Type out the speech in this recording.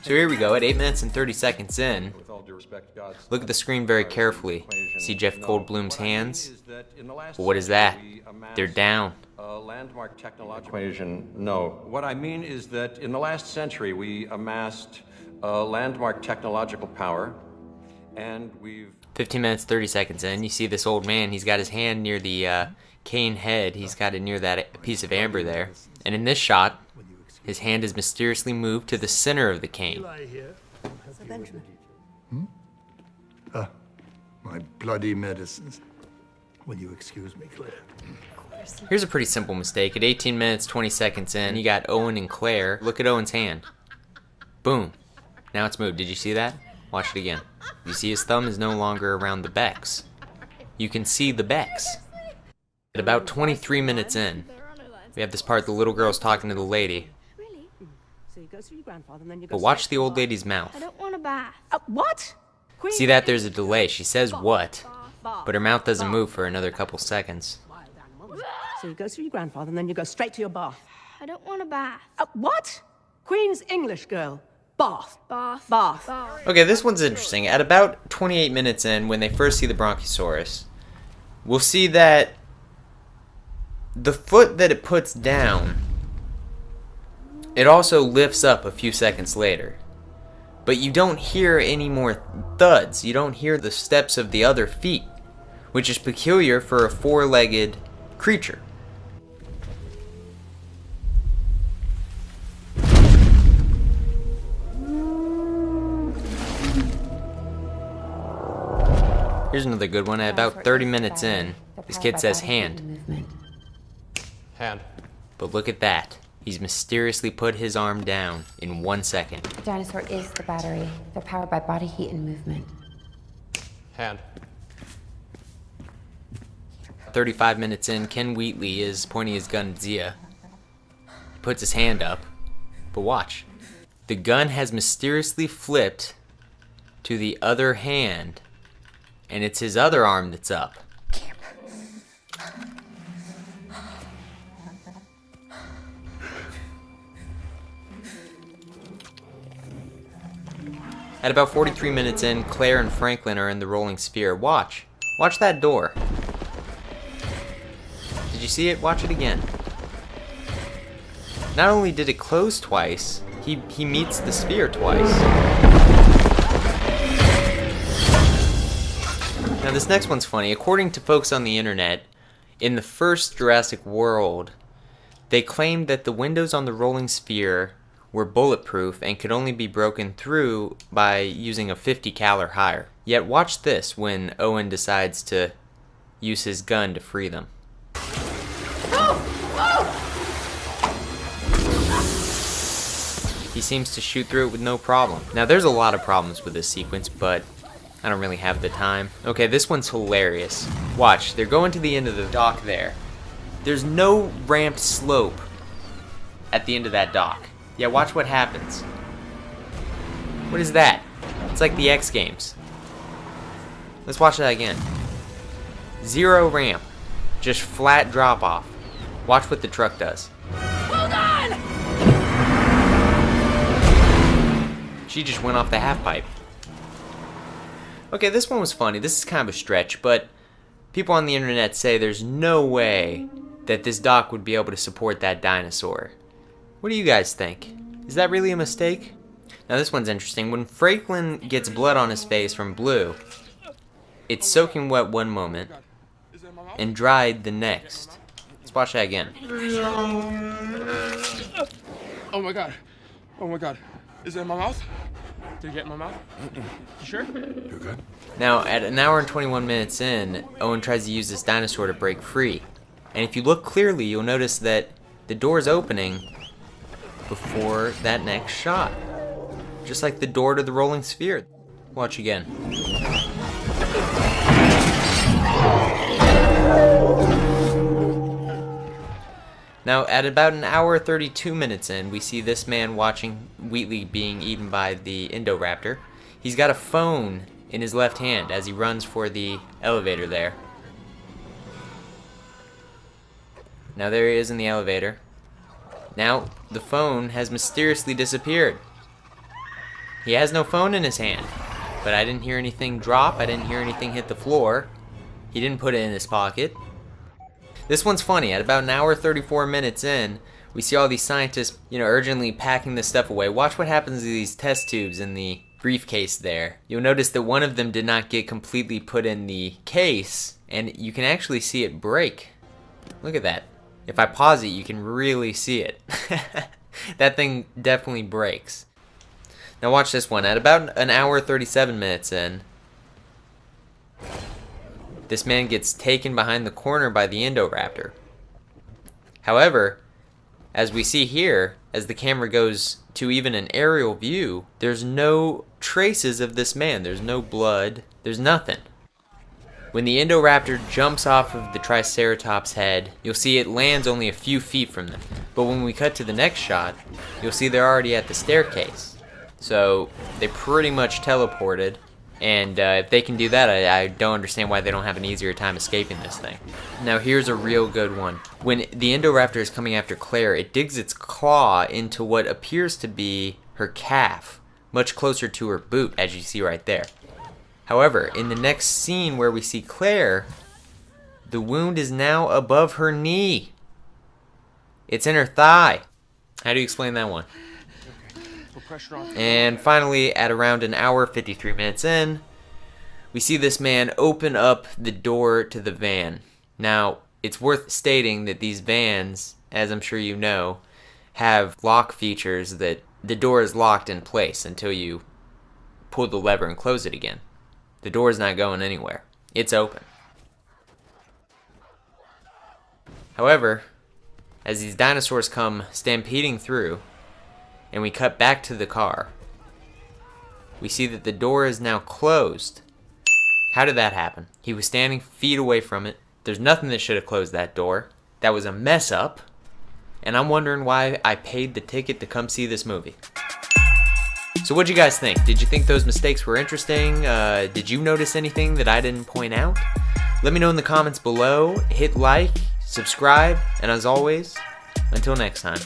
So here we go, at 8 minutes and 30 seconds in. Look at the screen very carefully. See Jeff Goldblum's hands? Well, what is that? They're down. Landmark technological equation, no. What I mean is that in the last century we amassed landmark technological power, and we've... 15 minutes, 30 seconds in, you see this old man, he's got his hand near the cane head, he's got it near that piece of amber there. And in this shot, his hand is mysteriously moved to the center of the cane. My bloody medicines. Will you excuse me, Claire? Here's a pretty simple mistake. At 18 minutes, 20 seconds in, you got Owen and Claire. Look at Owen's hand. Boom. Now it's moved. Did you see that? Watch it again. You see his thumb is no longer around the Becks. You can see the Becks. At about 23 minutes in, we have this part the little girl's talking to the lady. But watch the old lady's mouth. I don't want a bath. What? See that there's a delay. She says what, but her mouth doesn't move for another couple seconds. So you go through your grandfather and then you go straight to your bath. I don't want a bath. What? Queen's English girl. Bath. Bath. Bath. Okay, this one's interesting. At about 28 minutes in, when they first see the Bronchosaurus, we'll see that the foot that it puts down, it also lifts up a few seconds later. But you don't hear any more thuds. You don't hear the steps of the other feet, which is peculiar for a four-legged creature. Here's another good one. At about 30 minutes in, this kid says hand. Hand. But look at that. He's mysteriously put his arm down in 1 second. The dinosaur is the battery. They're powered by body heat and movement. Hand. 35 minutes in, Ken Wheatley is pointing his gun at Zia. He puts his hand up. But watch. The gun has mysteriously flipped to the other hand, and it's his other arm that's up. At about 43 minutes in, Claire and Franklin are in the rolling sphere. Watch. Watch that door. Did you see it? Watch it again. Not only did it close twice, he meets the sphere twice. Now this next one's funny. According to folks on the internet, in the first Jurassic World, they claimed that the windows on the rolling sphere were bulletproof and could only be broken through by using a 50 cal or higher. Yet watch this when Owen decides to use his gun to free them. He seems to shoot through it with no problem. Now there's a lot of problems with this sequence, but I don't really have the time. Okay, this one's hilarious. Watch, they're going to the end of the dock there. There's no ramped slope at the end of that dock. Yeah, watch what happens. What is that? It's like the X Games. Let's watch that again. Zero ramp. Just flat drop off. Watch what the truck does. Hold on! She just went off the half pipe. Okay, this one was funny. This is kind of a stretch, but people on the internet say there's no way that this dock would be able to support that dinosaur. What do you guys think? Is that really a mistake? Now this one's interesting. When Franklin gets blood on his face from Blue, it's soaking wet one moment and dried the next. Let's watch that again. Oh my god. Oh my god. Is it in my mouth? Did it get in my mouth? You sure? You're good? Now, at an hour and 21 minutes in, Owen tries to use this dinosaur to break free. And if you look clearly, you'll notice that the door's opening before that next shot. Just like the door to the rolling sphere. Watch again. Now, at about an hour 32 minutes in, we see this man watching Wheatley being eaten by the Indoraptor. He's got a phone in his left hand as he runs for the elevator there. Now there he is in the elevator. Now, the phone has mysteriously disappeared. He has no phone in his hand, but I didn't hear anything drop. I didn't hear anything hit the floor. He didn't put it in his pocket. This one's funny. At about an hour 34 minutes in, we see all these scientists, urgently packing this stuff away. Watch what happens to these test tubes in the briefcase there. You'll notice that one of them did not get completely put in the case, and you can actually see it break. Look at that. If I pause it, you can really see it. That thing definitely breaks. Now watch this one. At about an hour 37 minutes in, this man gets taken behind the corner by the Indoraptor. However, as we see here, as the camera goes to even an aerial view, there's no traces of this man. There's no blood. There's nothing. When the Indoraptor jumps off of the Triceratops' head, you'll see it lands only a few feet from them. But when we cut to the next shot, you'll see they're already at the staircase. So they pretty much teleported. And if they can do that, I don't understand why they don't have an easier time escaping this thing. Now here's a real good one. When the Indoraptor is coming after Claire, it digs its claw into what appears to be her calf, much closer to her boot, as you see right there. However, in the next scene where we see Claire, the wound is now above her knee. It's in her thigh. How do you explain that one? Put pressure on. And finally, at around an hour 53 minutes in, we see this man open up the door to the van. Now, it's worth stating that these vans, as I'm sure you know, have lock features that the door is locked in place until you pull the lever and close it again. The door is not going anywhere. It's open. However, as these dinosaurs come stampeding through, and we cut back to the car, we see that the door is now closed. How did that happen? He was standing feet away from it. There's nothing that should have closed that door. That was a mess up. And I'm wondering why I paid the ticket to come see this movie. So what'd you guys think? Did you think those mistakes were interesting? Did you notice anything that I didn't point out? Let me know in the comments below. Hit like, subscribe, and as always, until next time.